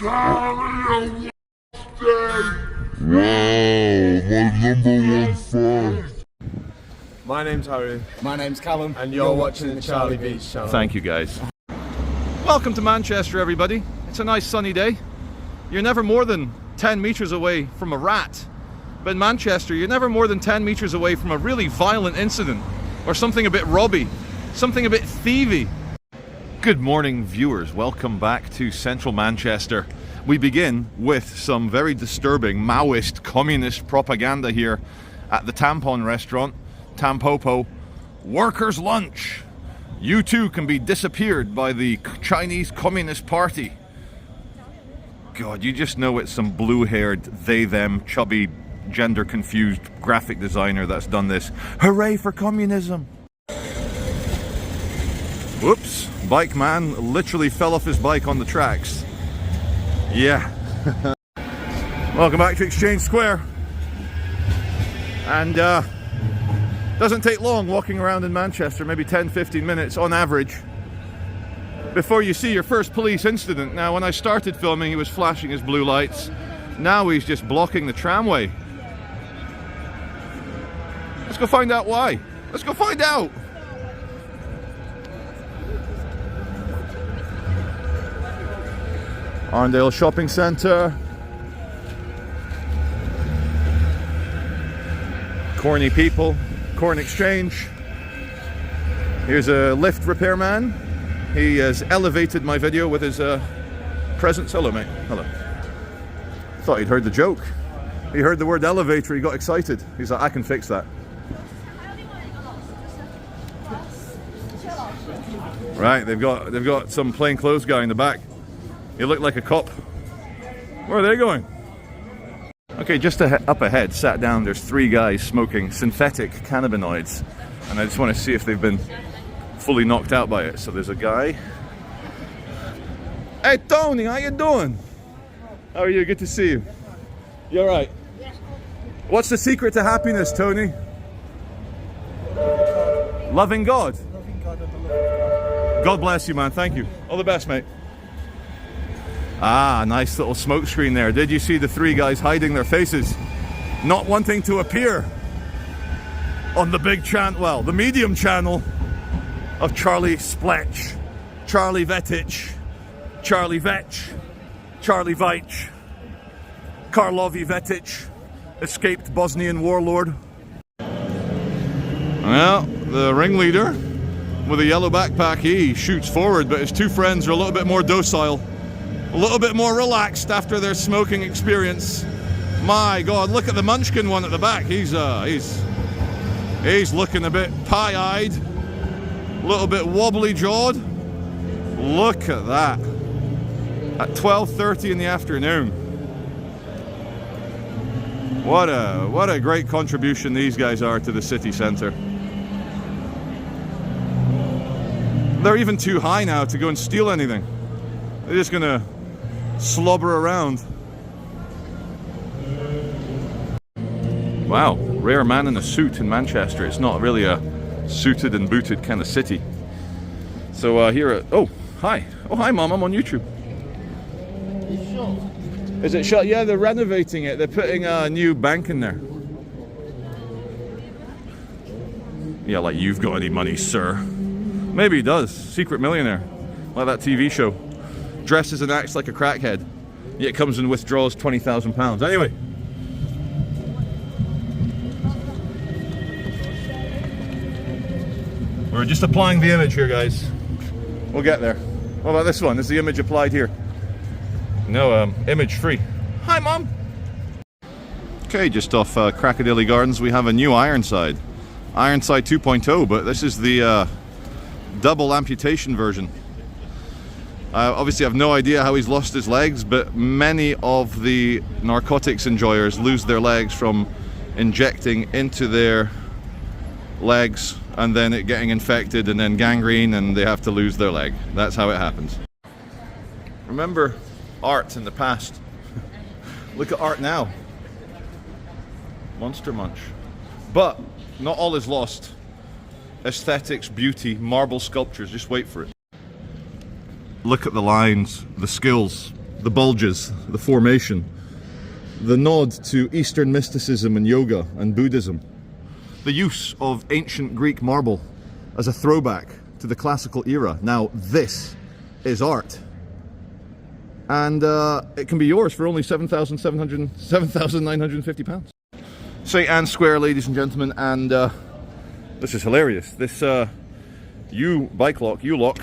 Wow, my #1 fan. My name's Harry. My name's Callum. And you're watching the cveitch channel. Thank you, guys. Welcome to Manchester, everybody. It's a nice sunny day. You're never more than 10 meters away from a rat. But in Manchester, you're never more than 10 meters away from a really violent incident, or something a bit robby, something a bit thievy. Good morning, viewers. Welcome back to central Manchester. We begin with some very disturbing Maoist communist propaganda here at the Tampon restaurant, Tampopo. Workers' lunch. You too can be disappeared by the Chinese Communist Party. God, you just know it's some blue-haired, they-them, chubby, gender-confused graphic designer that's done this. Hooray for communism! Whoops, bike man literally fell off his bike on the tracks. Yeah. Welcome back to Exchange Square. And doesn't take long walking around in Manchester, maybe 10-15 minutes on average, before you see your first police incident. Now, when I started filming, he was flashing his blue lights. Now he's just blocking the tramway. Let's go find out why. Let's go find out. Arndale Shopping Centre. Corny people. Corn Exchange. Here's a lift repairman. He has elevated my video with his presence. Hello, mate. Hello. Thought he'd heard the joke. He heard the word elevator, he got excited. He's like, I can fix that. Right, they've got some plainclothes guy in the back. He looked like a cop. Where are they going? Okay, just up ahead, sat down, there's 3 guys smoking synthetic cannabinoids. And I just want to see if they've been fully knocked out by it. So there's a guy. Hey Tony, how you doing? How are you? Good to see you. You alright? What's the secret to happiness, Tony? Loving God. God bless you, man. Thank you. All the best, mate. Ah, nice little smoke screen there. Did you see the 3 guys hiding their faces? Not wanting to appear on the big channel, well, the medium channel of Charlie Spletch, Charlie Cveitch, Charlie Vetch, Charlie Cveitch, Karlovy Cveitch, escaped Bosnian warlord. Well, the ringleader with a yellow backpack, he shoots forward, but his 2 friends are a little bit more docile, a little bit more relaxed after their smoking experience. My God, look at the munchkin one at the back. He's looking a bit pie-eyed, a little bit wobbly-jawed. Look at that. At 12:30 in the afternoon. What a great contribution these guys are to the city centre. They're even too high now to go and steal anything. They're just gonna slobber around. Wow, rare man in a suit in Manchester. It's not really a suited and booted kind of city. So here at, oh, hi. Oh, hi Mom, I'm on YouTube. It's shut. Is it shut? Yeah, they're renovating it. They're putting a new bank in there. Yeah, like, you've got any money, sir? Maybe he does. Secret millionaire. Like that TV show. Dresses and acts like a crackhead, yet comes and withdraws £20,000. Anyway. We're just applying the image here, guys. We'll get there. What about this one? Is the image applied here? No, image free. Hi, Mom. Okay, just off Crocodile Gardens, we have a new Ironside. Ironside 2.0, but this is the double amputation version. Obviously, I have no idea how he's lost his legs, but many of the narcotics enjoyers lose their legs from injecting into their legs and then it getting infected and then gangrene, and they have to lose their leg. That's how it happens. Remember art in the past. Look at art now. Monster Munch. But not all is lost. Aesthetics, beauty, marble sculptures, just wait for it. Look at the lines, the skills the bulges, the formation, the nod to Eastern mysticism and yoga and Buddhism, the use of ancient Greek marble as a throwback to the classical era. Now this is art, and it can be yours for only £7,950. St. Anne's Square, ladies and gentlemen, and this is hilarious. This bike lock, U-lock,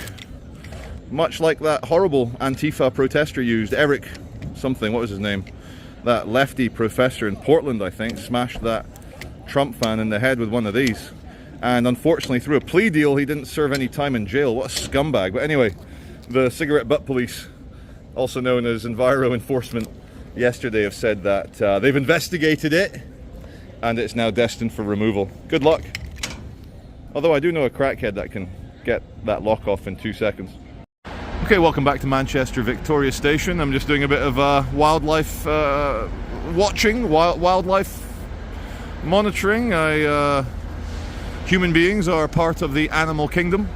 much like that horrible Antifa protester used, Eric something, what was his name? That lefty professor in Portland, I think, smashed that Trump fan in the head with one of these. And unfortunately, through a plea deal, he didn't serve any time in jail. What a scumbag. But anyway, the cigarette butt police, also known as Enviro Enforcement, yesterday have said that they've investigated it and it's now destined for removal. Good luck. Although I do know a crackhead that can get that lock off in 2 seconds. Okay, welcome back to Manchester Victoria Station. I'm just doing a bit of wildlife watching, wildlife monitoring. Human beings are part of the animal kingdom.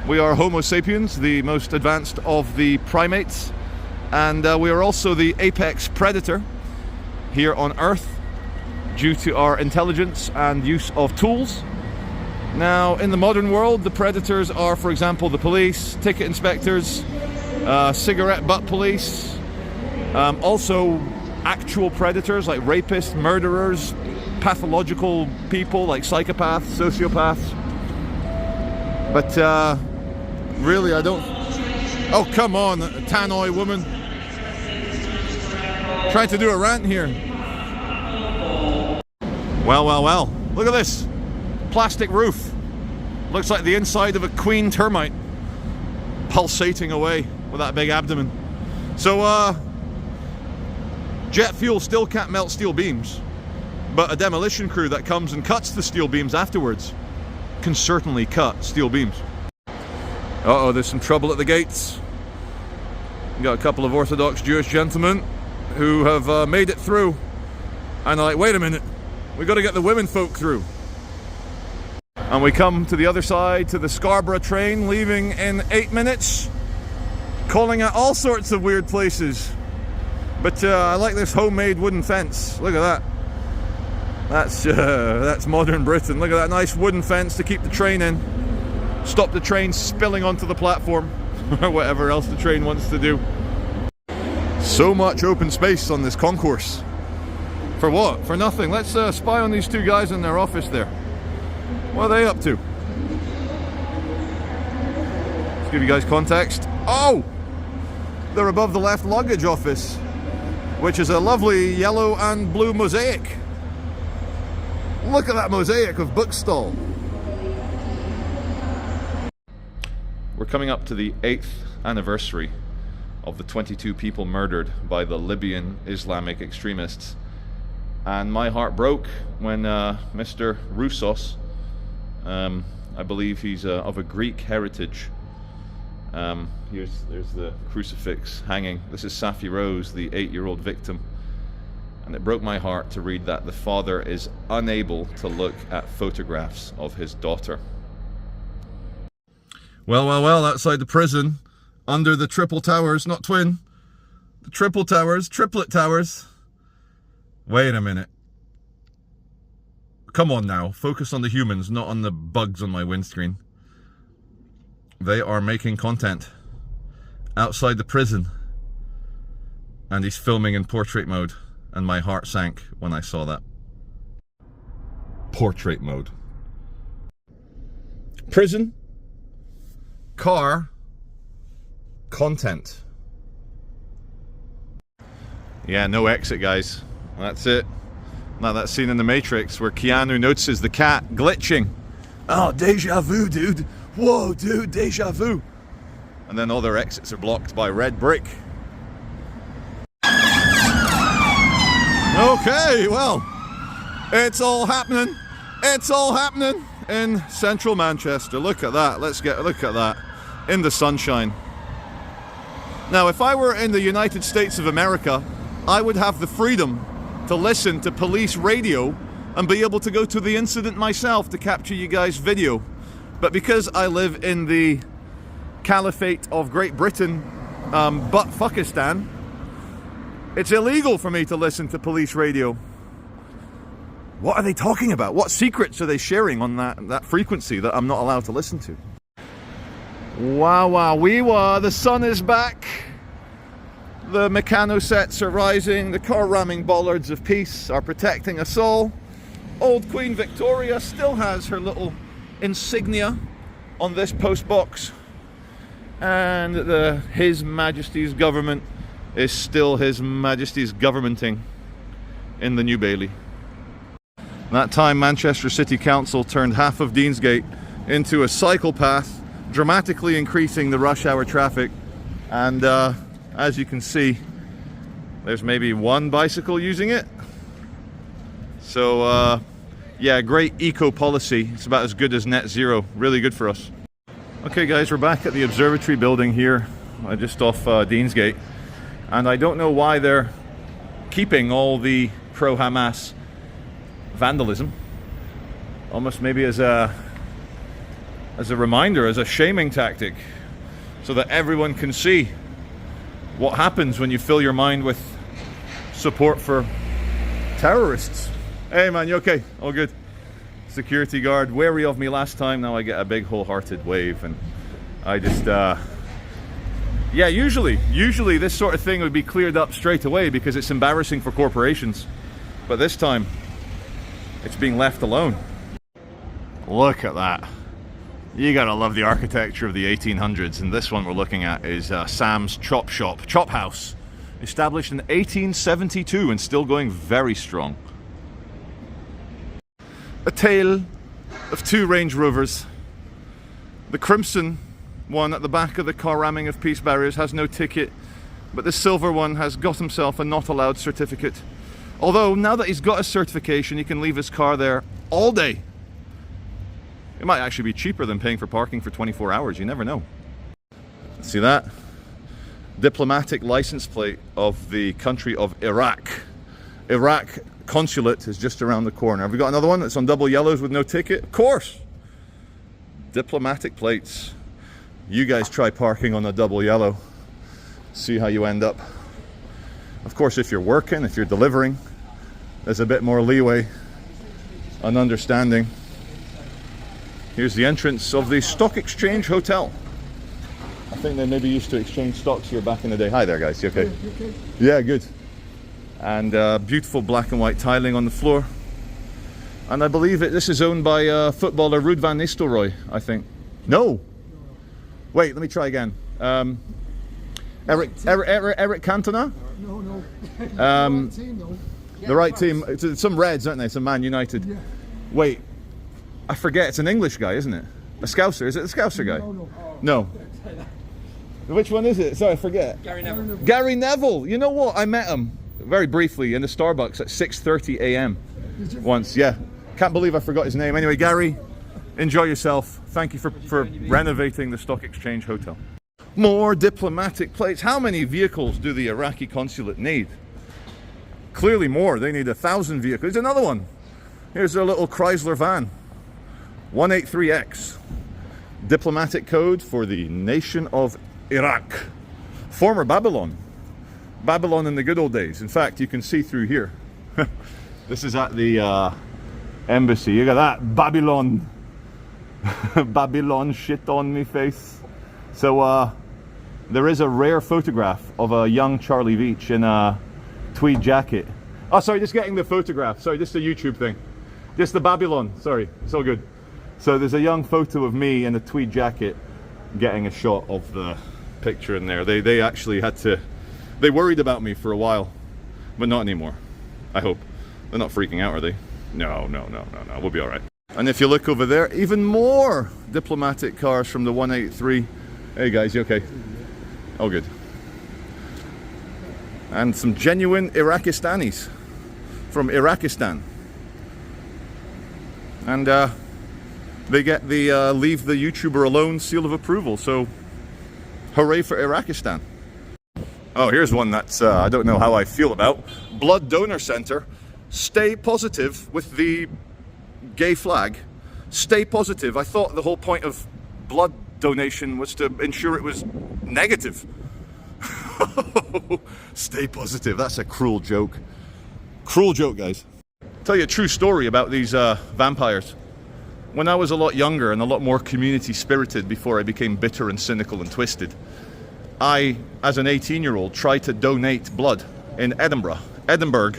We are Homo sapiens, the most advanced of the primates, and we are also the apex predator here on Earth due to our intelligence and use of tools. Now, in the modern world, the predators are, for example, the police, ticket inspectors, cigarette butt police, also actual predators like rapists, murderers, pathological people like psychopaths, sociopaths. But really, I don't... Oh, come on, Tannoy woman. Trying to do a rant here. Well, well, well. Look at this. Plastic roof. Looks like the inside of a queen termite. Pulsating away with that big abdomen. So, jet fuel still can't melt steel beams. But a demolition crew that comes and cuts the steel beams afterwards can certainly cut steel beams. Uh-oh, there's some trouble at the gates. We've got a couple of Orthodox Jewish gentlemen who have made it through. And they're like, wait a minute, we got to get the women folk through. And we come to the other side, to the Scarborough train, leaving in 8 minutes, calling at all sorts of weird places. But I like this homemade wooden fence. Look at that. That's modern Britain. Look at that nice wooden fence to keep the train in. Stop the train spilling onto the platform, or whatever else the train wants to do. So much open space on this concourse. For what? For nothing. Let's spy on these two guys in their office there. What are they up to? Let's give you guys context. Oh! They're above the left luggage office, which is a lovely yellow and blue mosaic. Look at that mosaic of bookstall. We're coming up to the 8th anniversary of the 22 people murdered by the Libyan Islamic extremists. And my heart broke when Mr. Roussos, I believe he's of a Greek heritage. There's the crucifix hanging. This is Safi Rose, the 8-year-old victim. And it broke my heart to read that the father is unable to look at photographs of his daughter. Well, well, well, outside the prison, under the triple towers, not twin, the triple towers, triplet towers. Wait a minute. Come on now, focus on the humans, not on the bugs on my windscreen. They are making content outside the prison. And he's filming in portrait mode. And my heart sank when I saw that. Portrait mode. Prison. Car. Content. Yeah, no exit, guys. That's it. Now that scene in The Matrix where Keanu notices the cat glitching. Oh, deja vu, dude. Whoa, dude, deja vu. And then all their exits are blocked by red brick. Okay, well, it's all happening. It's all happening in central Manchester. Look at that. Look at that. In the sunshine. Now, if I were in the United States of America, I would have the freedom to listen to police radio and be able to go to the incident myself to capture you guys' video. But because I live in the caliphate of Great Britain, Buttfuckistan, It's illegal for me to listen to police radio. What are they talking about? What secrets are they sharing on that frequency that I'm not allowed to listen to? Wow, wow, wee wah, the sun is back. The mechano sets are rising. The car ramming bollards of peace are protecting us all. Old Queen Victoria still has her little insignia on this post box. And His Majesty's government is still His Majesty's governmenting in the New Bailey. That time Manchester City Council turned half of Deansgate into a cycle path, dramatically increasing the rush hour traffic. And as you can see, there's maybe one bicycle using it. So yeah, great eco policy. It's about as good as net zero. Really good for us. Okay guys, we're back at the observatory building here, just off Deansgate. And I don't know why they're keeping all the pro-Hamas vandalism. Almost maybe as a reminder, as a shaming tactic, so that everyone can see what happens when you fill your mind with support for terrorists. Hey man, you okay? All good. Security guard wary of me last time. Now I get a big wholehearted wave, and I just yeah, usually this sort of thing would be cleared up straight away because it's embarrassing for corporations, but this time it's being left alone. Look at that. You gotta love the architecture of the 1800s, and this one we're looking at is Sam's Chop House, established in 1872 and still going very strong. A tale of two Range Rovers. The crimson one at the back of the car ramming of peace barriers has no ticket, but the silver one has got himself a not allowed certificate. Although now that he's got a certification, he can leave his car there all day. It might actually be cheaper than paying for parking for 24 hours, you never know. See that? Diplomatic license plate of the country of Iraq. Iraq consulate is just around the corner. Have we got another one that's on double yellows with no ticket? Of course! Diplomatic plates. You guys try parking on a double yellow. See how you end up. Of course, if you're working, if you're delivering, there's a bit more leeway and understanding. Here's the entrance of the Stock Exchange Hotel. I think they maybe used to exchange stocks here back in the day. Hi there guys, you okay? You okay? Yeah, good. And beautiful black and white tiling on the floor. And I believe this is owned by footballer Ruud van Nistelrooy, I think. No! Wait, let me try again. Eric Cantona? No. The right team. It's some Reds, aren't they? Some Man United. Yeah. Wait, I forget. It's an English guy, isn't it? A Scouser. Is it a Scouser guy? No. Which one is it? Sorry, I forget. Gary Neville. Gary Neville. You know what? I met him very briefly in the Starbucks at 6:30 a.m. once. Yeah. Can't believe I forgot his name. Anyway, Gary, enjoy yourself. Thank you for renovating the Stock Exchange Hotel. More diplomatic plates. How many vehicles do the Iraqi consulate need? Clearly more. They need 1,000 vehicles. Here's another one. Here's their little Chrysler van. 183X. Diplomatic code for the nation of Iraq. Former Babylon. Babylon in the good old days. In fact, you can see through here. This is at the embassy. You got that. Babylon. Babylon shit on me face. So there is a rare photograph of a young Charlie Veitch in a tweed jacket. Oh, sorry, just getting the photograph. Sorry, just a YouTube thing. Just the Babylon. Sorry, it's all good. So there's a young photo of me in a tweed jacket getting a shot of the picture in there. They actually had to, they worried about me for a while, but not anymore. I hope. They're not freaking out, are they? No, we'll be all right. And if you look over there, even more diplomatic cars from the 183. Hey guys, you okay? Oh good. And some genuine Iraqistanis from Iraqistan. And they get the leave the YouTuber alone seal of approval, so hooray for Iraqistan. Oh, here's one that's I don't know how I feel about. Blood Donor Center. Stay positive with the gay flag. Stay positive. I thought the whole point of blood donation was to ensure it was negative. Stay positive. That's a cruel joke. Cruel joke, guys. Tell you a true story about these vampires. When I was a lot younger and a lot more community spirited before I became bitter and cynical and twisted, I, as an 18-year-old, tried to donate blood in Edinburgh.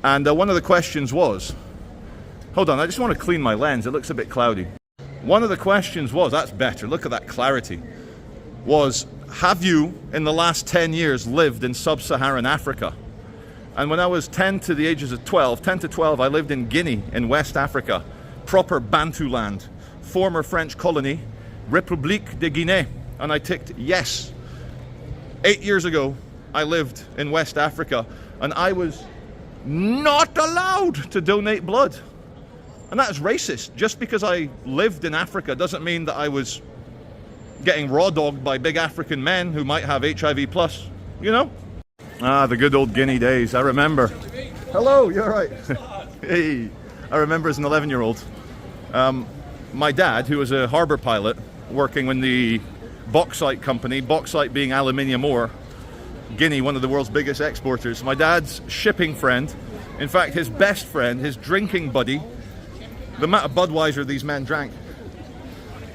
And one of the questions was, hold on, I just want to clean my lens, it looks a bit cloudy. One of the questions was, that's better, look at that clarity, was, have you in the last 10 years lived in sub-Saharan Africa? And when I was 10 to the 12, I lived in Guinea in West Africa, proper Bantu land, former French colony, République de Guinée, and I ticked yes. 8 years ago, I lived in West Africa, and I was not allowed to donate blood. And that is racist. Just because I lived in Africa doesn't mean that I was getting raw dogged by big African men who might have HIV+, you know? Ah, the good old Guinea days, I remember. Hello, you're right. Hey, I remember as an 11-year-old. My dad, who was a harbour pilot, working in the bauxite company, bauxite being aluminium ore, Guinea, one of the world's biggest exporters. My dad's shipping friend, in fact his best friend, his drinking buddy, the amount of Budweiser these men drank.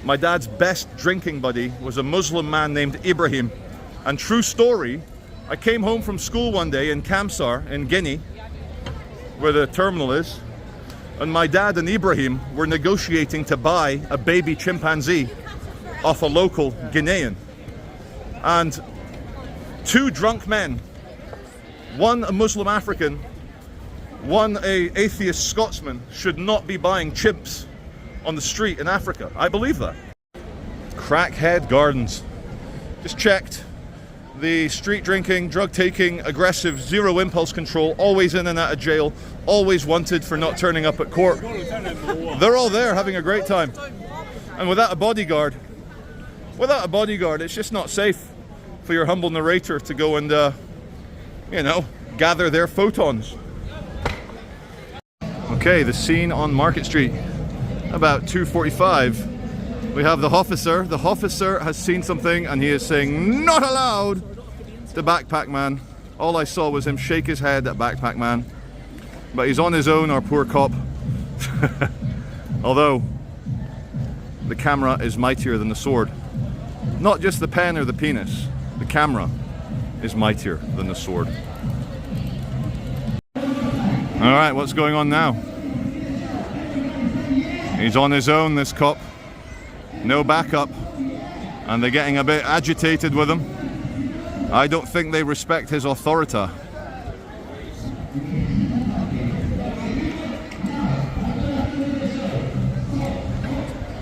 My dad's best drinking buddy was a Muslim man named Ibrahim. And true story, I came home from school one day in Kamsar in Guinea, where the terminal is, and my dad and Ibrahim were negotiating to buy a baby chimpanzee off a local Guinean. And two drunk men, one a Muslim African, one a atheist Scotsman, should not be buying chimps on the street in Africa. I believe that. Crackhead Gardens. Just checked. The street drinking, drug taking, aggressive, zero impulse control, always in and out of jail, always wanted for not turning up at court. They're all there having a great time. And without a bodyguard, it's just not safe for your humble narrator to go and, you know, gather their photons. Okay, the scene on Market Street. About 2:45. We have the officer. The officer has seen something and he is saying, not allowed, to Backpack Man. All I saw was him shake his head at Backpack Man. But he's on his own, our poor cop. Although, the camera is mightier than the sword. Not just the pen or the penis. The camera is mightier than the sword. Alright, what's going on now? He's on his own, this cop. No backup. And they're getting a bit agitated with him. I don't think they respect his authority.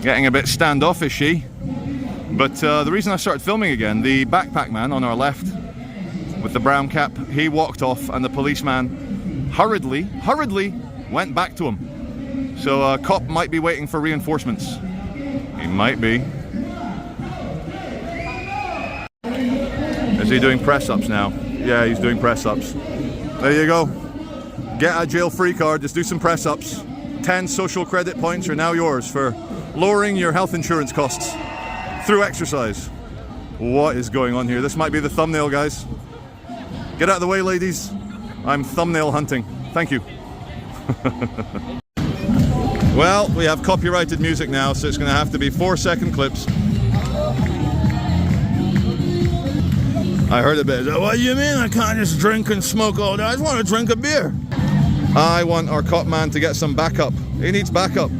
Getting a bit standoffishy. But the reason I started filming again, the Backpack Man on our left with the brown cap, he walked off and the policeman hurriedly went back to him. So a cop might be waiting for reinforcements. He might be. Is he doing press-ups now? Yeah, he's doing press-ups. There you go. Get a jail-free card, just do some press-ups. 10 social credit points are now yours for lowering your health insurance costs through exercise. What is going on here? This might be the thumbnail, guys. Get out of the way, ladies. I'm thumbnail hunting. Thank you. Well, we have copyrighted music now, so it's going to have to be 4-second clips. I heard a bit. What do you mean I can't just drink and smoke all day? I just want to drink a beer. I want our cop man to get some backup. He needs backup.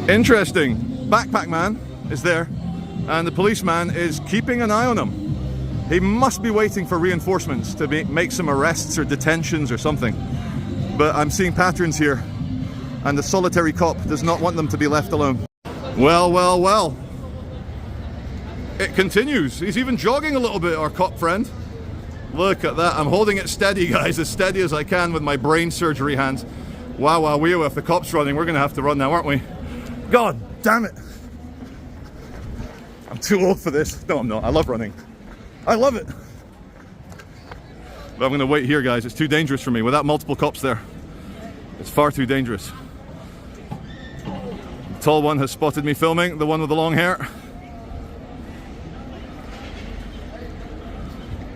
Interesting. Backpack Man is there, and the policeman is keeping an eye on him. He must be waiting for reinforcements to make some arrests or detentions or something. But I'm seeing patterns here, and the solitary cop does not want them to be left alone. Well, well, well. It continues. He's even jogging a little bit, our cop friend. Look at that. I'm holding it steady, guys, as steady as I can with my brain surgery hands. Wow, wow, wee, if the cop's running, we're going to have to run now, aren't we? God damn it. I'm too old for this. No, I'm not. I love running. I love it. But I'm going to wait here, guys. It's too dangerous for me without multiple cops there. It's far too dangerous. The tall one has spotted me filming, the one with the long hair.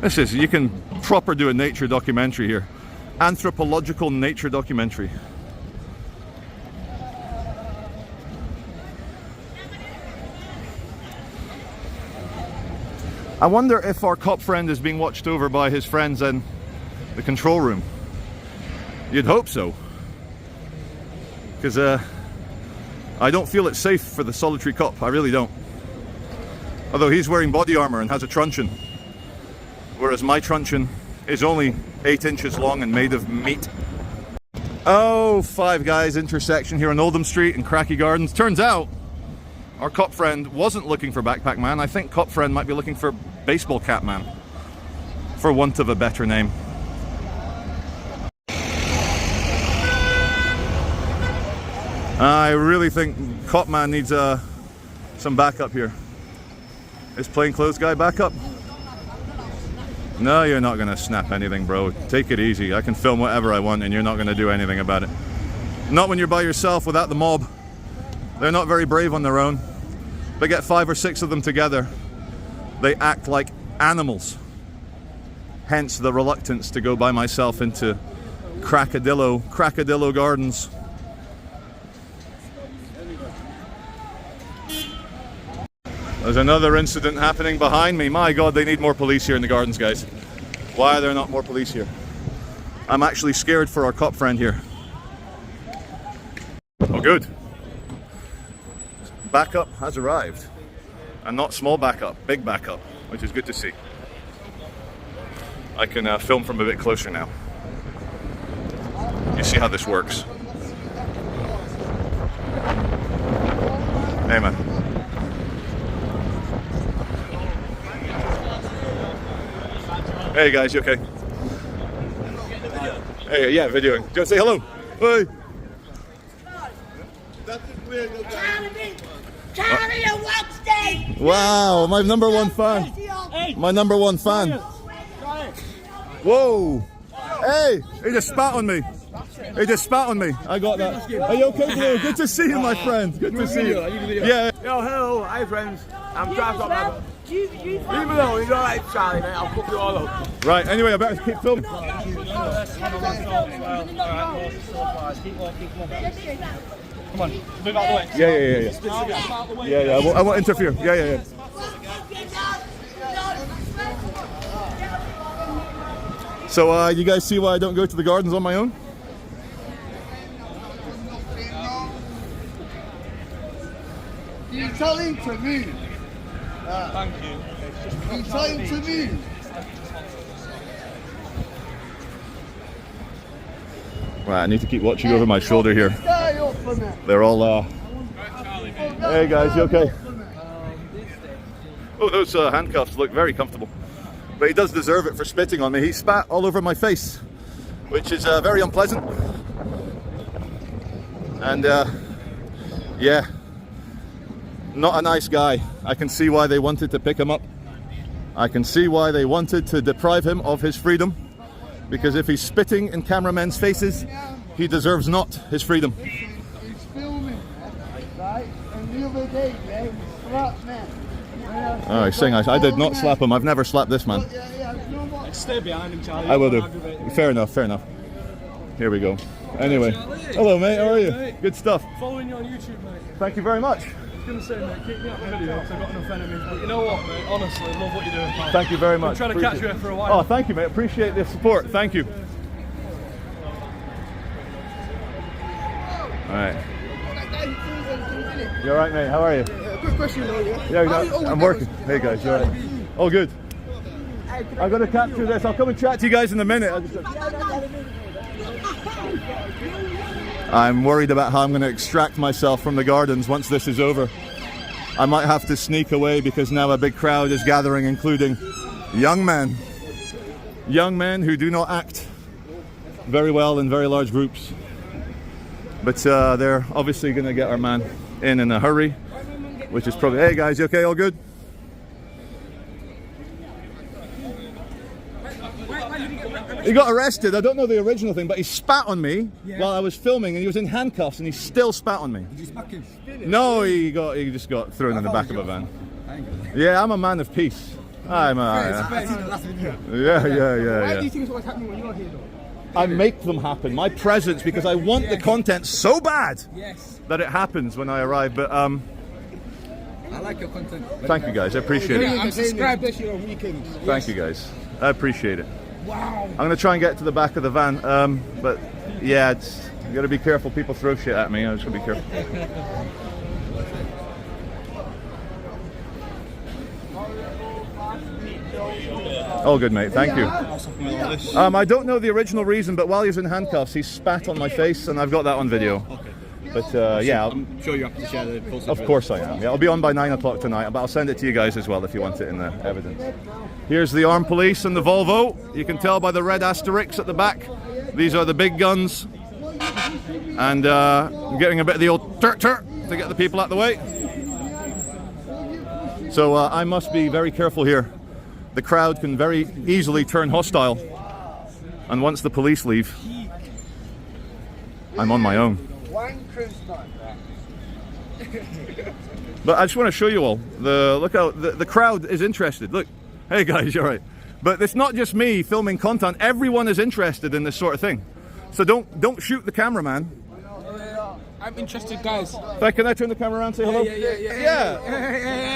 This is, you can proper do a nature documentary here. Anthropological nature documentary. I wonder if our cop friend is being watched over by his friends in the control room. You'd hope so. Because I don't feel it's safe for the solitary cop, I really don't. Although he's wearing body armor and has a truncheon. Whereas my truncheon is only 8 inches long and made of meat. Oh, Five Guys intersection here on Oldham Street in Cracky Gardens. Turns out our cop friend wasn't looking for Backpack Man. I think cop friend might be looking for Baseball Cap Man, for want of a better name. I really think Cop Man needs some backup here. Is plainclothes guy backup? No, you're not gonna snap anything, bro. Take it easy. I can film whatever I want and you're not gonna do anything about it. Not when you're by yourself without the mob. They're not very brave on their own. But get 5 or 6 of them together, they act like animals. Hence the reluctance to go by myself into Crackadillo Gardens. There's another incident happening behind me. My God, they need more police here in the gardens, guys. Why are there not more police here? I'm actually scared for our cop friend here. Oh, good. Backup has arrived. And not small backup, big backup, which is good to see. I can film from a bit closer now. You see how this works. Hey, man. Hey guys, you okay? Hey, yeah, videoing. Do you want to say hello? Hey. Charlie and Wednesday! Wow, my number one fan. My number one fan. Whoa. Hey, he just spat on me. He just spat on me. I got that. Are you okay, Blue? Good to see you, my friend. Good to see you. Yeah. Yo, hello, hi friends. I'm trying to talk. Leave me alone, you're alright, Charlie, mate. I'll cook you all up. Right, anyway, I better keep filming. Come on, move out the way. Yeah. Yeah, I won't interfere. Yeah. So, you guys see why I don't go to the gardens on my own? You're telling to me. Thank you. You're telling to me. Right, I need to keep watching over my shoulder here. They're all, Hey guys, you okay? Oh, those handcuffs look very comfortable. But he does deserve it for spitting on me. He spat all over my face, which is very unpleasant. And, yeah. Not a nice guy. I can see why they wanted to pick him up. I can see why they wanted to deprive him of his freedom. Because if he's spitting in cameramen's faces, he deserves not his freedom. He's filming, right? And the other day, yeah, he slapped me. Oh, he's saying I did not slap him. I've never slapped this man. Stay behind him, Charlie. I will do. Fair enough. Here we go. Anyway. Hello, mate. How are you? Good stuff. Following you on YouTube, mate. Thank you very much. I was going to say, mate, keep me up the video because I've got enough enemies. But you know what, mate? Honestly, I love what you're doing, pal. Thank you very much. I'm trying to catch you here for a while. Oh, thank you, mate. Appreciate the support. Thank you. All right. You all right, mate? How are you? Quick question, though, yeah? Yeah, I'm working. Hey, guys. You all right? All good. I've got to capture this. I'll come and chat to you guys in a minute. I'm worried about how I'm going to extract myself from the gardens once this is over. I might have to sneak away because now a big crowd is gathering, including young men. Young men who do not act very well in very large groups. But they're obviously going to get our man in a hurry, which is probably... Hey guys, you okay? All good? He got arrested. I don't know the original thing, but he spat on me while I was filming, and he was in handcuffs, and he still spat on me. No, he just got thrown in the back of a van. Yeah, I'm a man of peace. I'm Yeah. yeah. Why do you think it's always happening when you're here, though? I make them happen. My presence, because I want the content so bad Yes. that it happens when I arrive. But I like your content. thank you guys. I appreciate it. I'm subscribed this year on weekends. Thank you guys. I appreciate it. Wow. I'm gonna try and get to the back of the van. But yeah, you gotta be careful. People throw shit at me. I just gotta be careful. All good, mate. Thank you. I don't know the original reason, but while he was in handcuffs, he spat on my face, and I've got that on video. But yeah, I'm sure you have to share the full of course I am. Yeah, I'll be on by 9 o'clock tonight, but I'll send it to you guys as well if you want it in the evidence. Here's the armed police and the Volvo. You can tell by the red asterisks at the back. These are the big guns. And I'm getting a bit of the old tur-tur to get the people out the way. So I must be very careful here. The crowd can very easily turn hostile. And once the police leave, I'm on my own. But I just want to show you all. Look out, the crowd is interested. Look, hey guys, you're right. But it's not just me filming content. Everyone is interested in this sort of thing. So don't shoot the cameraman. I'm interested, guys. Can I turn the camera around and say hello? Yeah.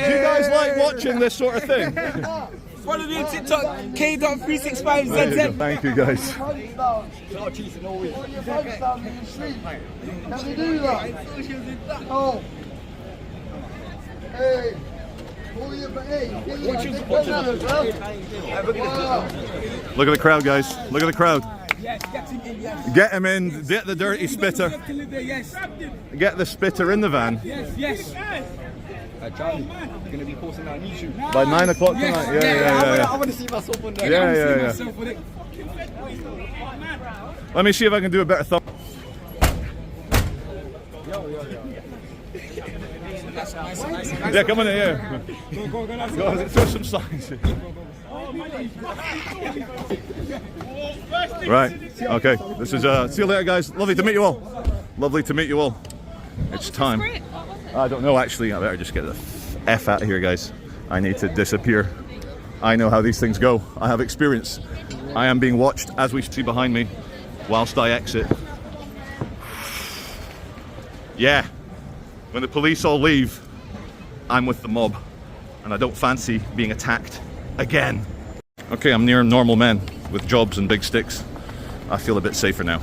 Do you guys like watching this sort of thing? Follow me on TikTok, K.365ZZ. There you go. Thank you guys. Can you do that? Oh. Hey. Look at the crowd, guys. Look at the crowd. Yes, get him in, yes. Get him in. Get the dirty spitter. Yes. Get the spitter in the van. Yes. Charlie, you're going to be posting that on YouTube. By 9 o'clock tonight. Yeah. I want to see myself on there. Yeah. Let me see if I can do a better thumb. Yeah, come on in here. Go, throw some signs. Right. Okay. This is see you later, guys. Lovely to meet you all. Lovely to meet you all. It's time. I don't know, actually. I better just get the F out of here, guys. I need to disappear. I know how these things go. I have experience. I am being watched, as we see behind me, whilst I exit. Yeah. When the police all leave, I'm with the mob. And I don't fancy being attacked again. Okay, I'm near normal men with jobs and big sticks. I feel a bit safer now.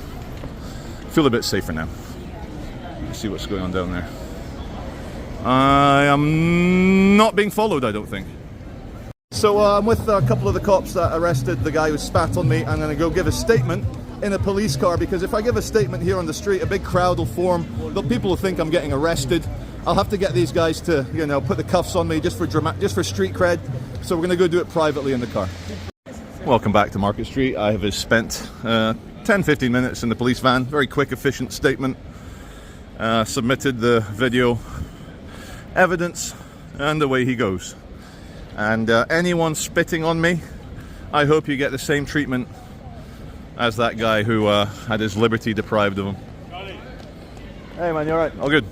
Let's see what's going on down there. I am not being followed, I don't think. So I'm with a couple of the cops that arrested the guy who spat on me. I'm going to go give a statement in a police car, because if I give a statement here on the street, a big crowd will form. People will think I'm getting arrested. I'll have to get these guys to, you know, put the cuffs on me just for street cred. So we're going to go do it privately in the car. Welcome back to Market Street. I have spent 10-15 minutes in the police van. Very quick, efficient statement. Submitted the video evidence, and away he goes. And anyone spitting on me, I hope you get the same treatment as that guy who had his liberty deprived of him. Hey man, you alright? All good.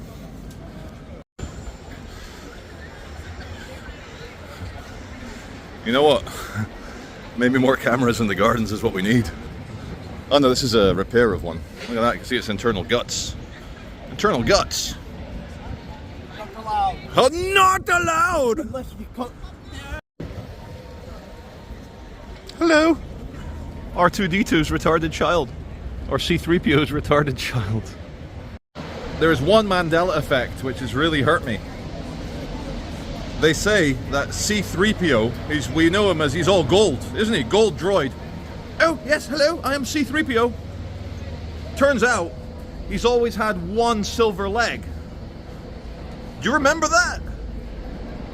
You know what? Maybe more cameras in the gardens is what we need. Oh no, this is a repair of one. Look at that, you can see its internal guts. Internal guts! Not allowed. Oh, not allowed! Unless you cut. Hello! R2-D2's retarded child. Or C-3PO's retarded child. There is one Mandela effect which has really hurt me. They say that C-3PO, we know him as he's all gold, isn't he? Gold droid. Oh, yes, hello, I am C-3PO. Turns out, he's always had one silver leg. Do you remember that?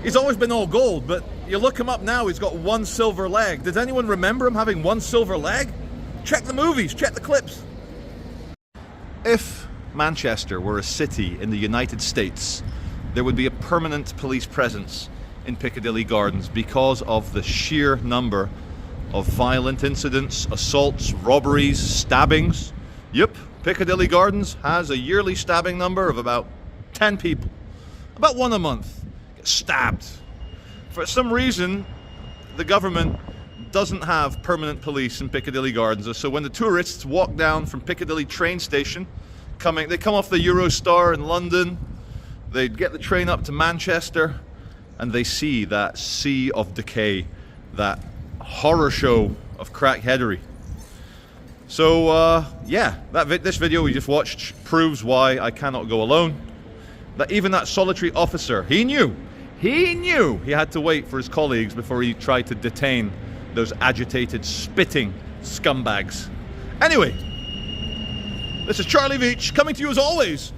He's always been all gold, but you look him up now, he's got one silver leg. Does anyone remember him having one silver leg? Check the movies, check the clips. If Manchester were a city in the United States, there would be a permanent police presence in Piccadilly Gardens because of the sheer number of violent incidents, assaults, robberies, stabbings. Yep, Piccadilly Gardens has a yearly stabbing number of about 10 people. About one a month get stabbed. For some reason, the government doesn't have permanent police in Piccadilly Gardens. So when the tourists walk down from Piccadilly train station, they come off the Eurostar in London, they get the train up to Manchester, and they see that sea of decay, that horror show of crackheadery. So yeah, this video we just watched proves why I cannot go alone. That even that solitary officer, he knew he had to wait for his colleagues before he tried to detain those agitated, spitting scumbags. Anyway, this is Charlie Veitch coming to you as always,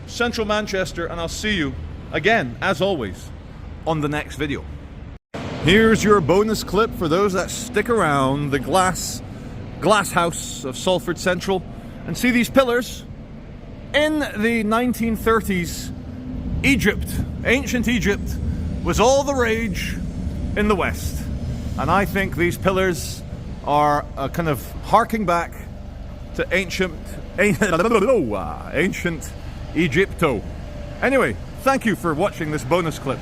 Central Manchester, and I'll see you again, as always, on the next video. Here's your bonus clip for those that stick around the glass house of Salford Central and see these pillars. In the 1930s, Egypt, ancient Egypt, was all the rage in the West. And I think these pillars are kind of harking back to ancient Egypto. Anyway, thank you for watching this bonus clip.